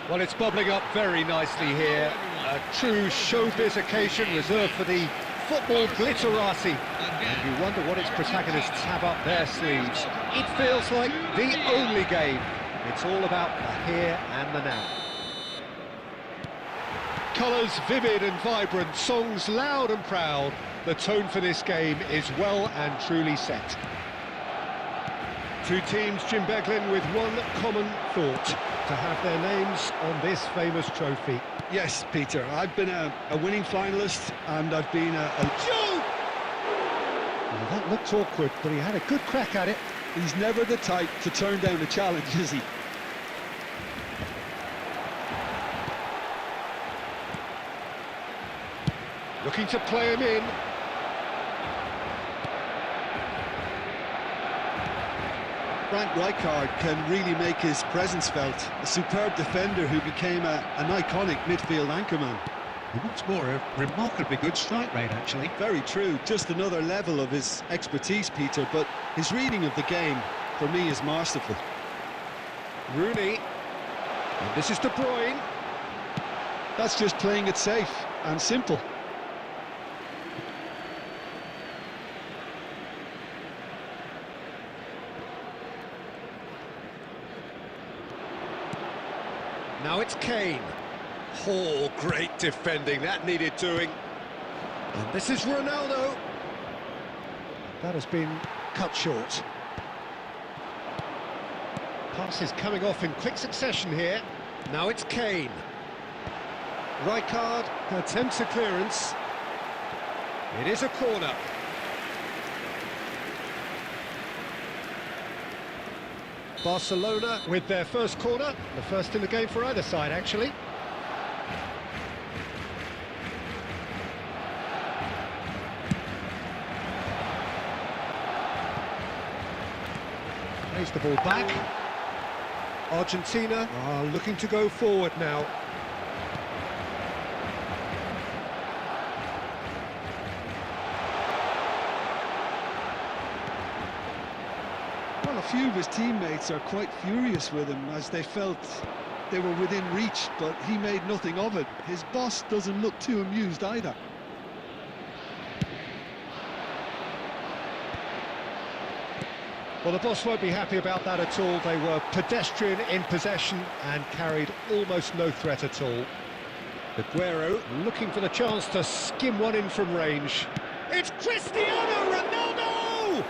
Well, it's bubbling up very nicely here. A true showbiz occasion reserved for the football glitterati. And you wonder what its protagonists have up their sleeves. It feels like the only game. It's all about the here and the now. Colours vivid and vibrant, songs loud and proud. The tone for this game is well and truly set. Two teams, Jim Beglin, with one common thought: to have their names on this famous trophy. Yes, Peter, I've been a winning finalist, and I've been Joe! Well, that looked awkward, but he had a good crack at it. He's never the type to turn down a challenge, is he? Looking to play him in. Frank Rijkaard can really make his presence felt. A superb defender who became an iconic midfield anchorman. What's more, a remarkably good strike rate, actually. Very true, just another level of his expertise, Peter, but his reading of the game, for me, is masterful. Rooney. And this is De Bruyne. That's just playing it safe and simple. Now it's Kane. Oh, great defending, that needed doing. And this is Ronaldo. That has been cut short. Passes coming off in quick succession here. Now it's Kane. Rijkaard attempts a clearance. It is a corner. Barcelona with their first corner, the first in the game for either side, actually. Plays the ball back. Argentina are looking to go forward now. Well, a few of his teammates are quite furious with him as they felt they were within reach, but he made nothing of it. His boss doesn't look too amused either. Well, the boss won't be happy about that at all. They were pedestrian in possession and carried almost no threat at all. Aguero looking for the chance to skim one in from range. It's Cristiano Ronaldo!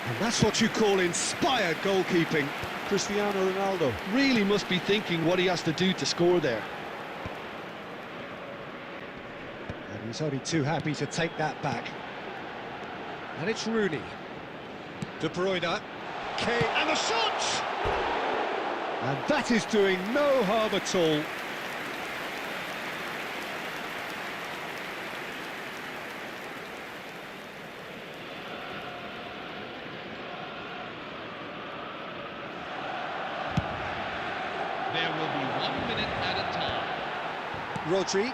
And that's what you call inspired goalkeeping. Cristiano Ronaldo really must be thinking what he has to do to score there. And he's only too happy to take that back. And it's Rooney. De Bruyne. Kane. And the shot! And that is doing no harm at all. There will be 1 minute at a time. Rodri.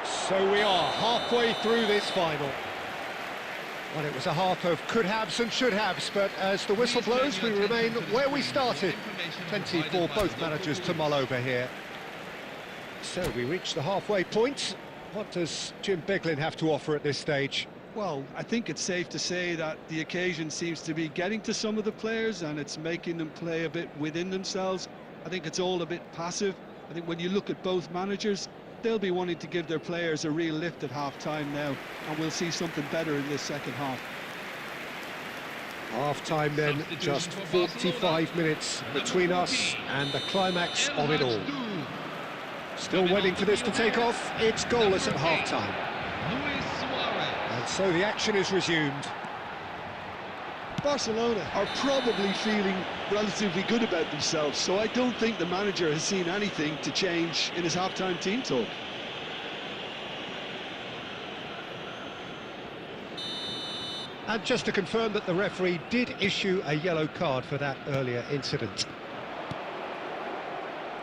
So we are halfway through this final. Well, it was a half of could-haves and should-haves, but as the whistle blows, we remain where we started. Plenty for both managers to mull over here. So we reach the halfway point. What does Jim Beglin have to offer at this stage? Well, I think it's safe to say that the occasion seems to be getting to some of the players and it's making them play a bit within themselves. I think it's all a bit passive. I think when you look at both managers, they'll be wanting to give their players a real lift at half-time now, and we'll see something better in this second half. Half-time then, just 45 minutes between us and the climax of it all. Still waiting for this to take off. It's goalless at half-time. And so the action is resumed. Barcelona are probably feeling relatively good about themselves, so I don't think the manager has seen anything to change in his half-time team talk. And just to confirm that the referee did issue a yellow card for that earlier incident.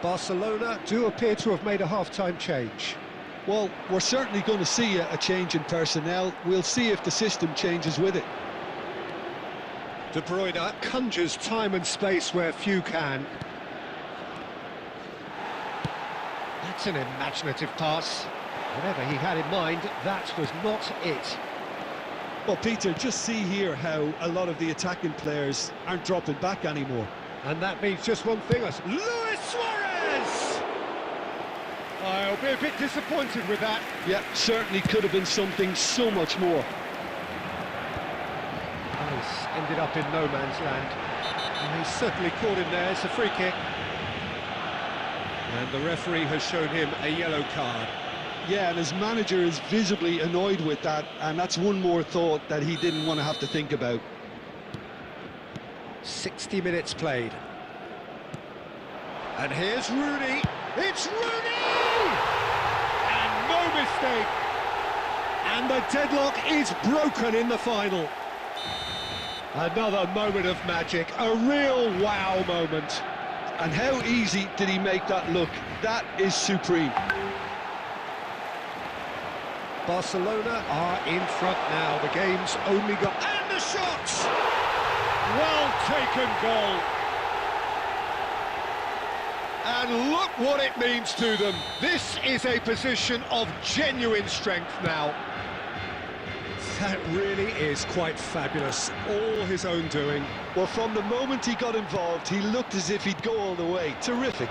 Barcelona do appear to have made a half-time change. Well, we're certainly going to see a change in personnel. We'll see if the system changes with it. De Bruyne conjures time and space where few can. That's an imaginative pass. Whatever he had in mind, that was not it. Well, Peter, just see here how a lot of the attacking players aren't dropping back anymore. And that means just one thing, Luis Suarez! I'll be a bit disappointed with that. Yeah, certainly could have been something so much more. He's ended up in no man's land. And he's certainly caught him there. It's a free kick. And the referee has shown him a yellow card. Yeah, and his manager is visibly annoyed with that, and that's one more thought that he didn't want to have to think about. 60 minutes played. And here's Rooney. It's Rooney! And no mistake. And the deadlock is broken in the final. Another moment of magic, a real wow moment. And how easy did he make that look? That is supreme. Barcelona are in front now. The game's only got... And the shots! Well taken goal. And look what it means to them. This is a position of genuine strength now. That really is quite fabulous. All his own doing. Well, from the moment he got involved, he looked as if he'd go all the way. Terrific.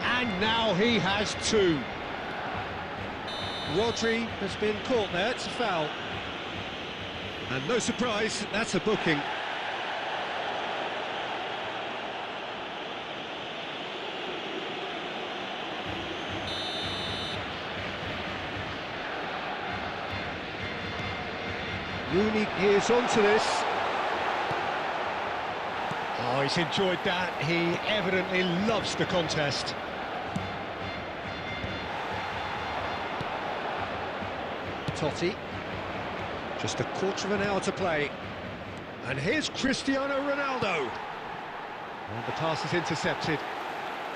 And now he has two. Rodri has been caught there, it's a foul. And no surprise, that's a booking. Rooney is onto this. Oh, he's enjoyed that. He evidently loves the contest. Totti. Just a quarter of an hour to play. And here's Cristiano Ronaldo. And the pass is intercepted.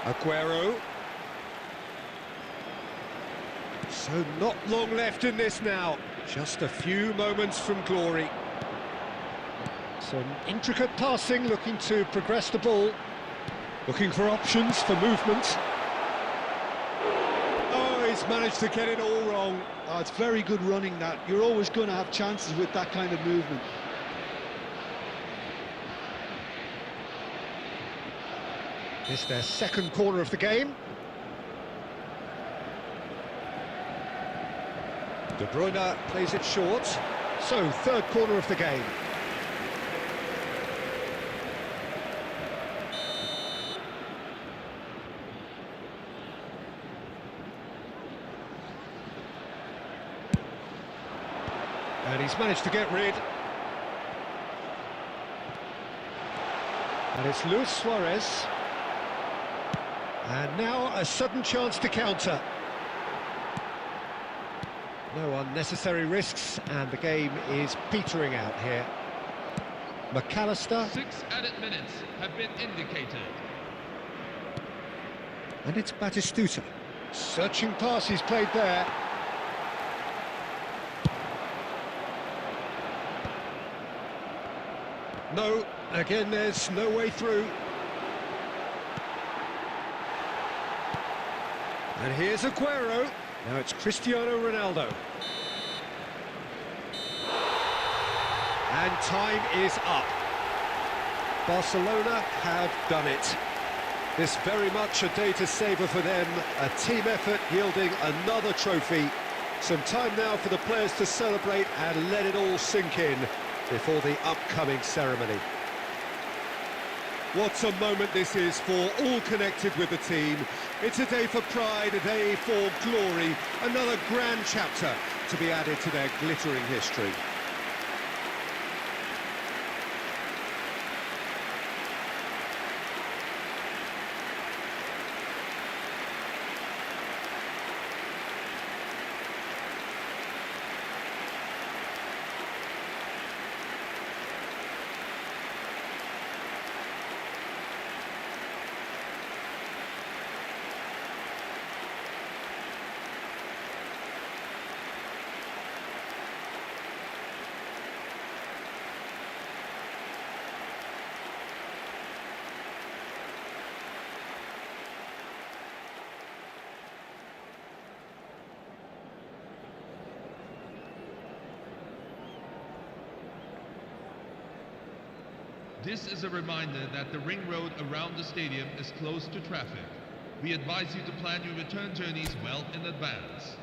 Aguero. So not long left in this now. Just a few moments from glory. Some intricate passing, looking to progress the ball. Looking for options for movement. Oh, he's managed to get it all wrong. Oh, it's very good running that. You're always going to have chances with that kind of movement. It's their second corner of the game. De Bruyne plays it short. So, third corner of the game. And he's managed to get rid. And it's Luis Suarez. And now a sudden chance to counter. No unnecessary risks, and the game is petering out here. McAllister. 6 added minutes have been indicated. And it's Batistuta. Searching pass he's played there. No, again there's no way through. And here's Aguero. Now it's Cristiano Ronaldo. And time is up. Barcelona have done it. This very much a day to savour for them, a team effort yielding another trophy. Some time now for the players to celebrate and let it all sink in before the upcoming ceremony. What a moment this is for all connected with the team. It's a day for pride, a day for glory, another grand chapter to be added to their glittering history. This is a reminder that the ring road around the stadium is closed to traffic. We advise you to plan your return journeys well in advance.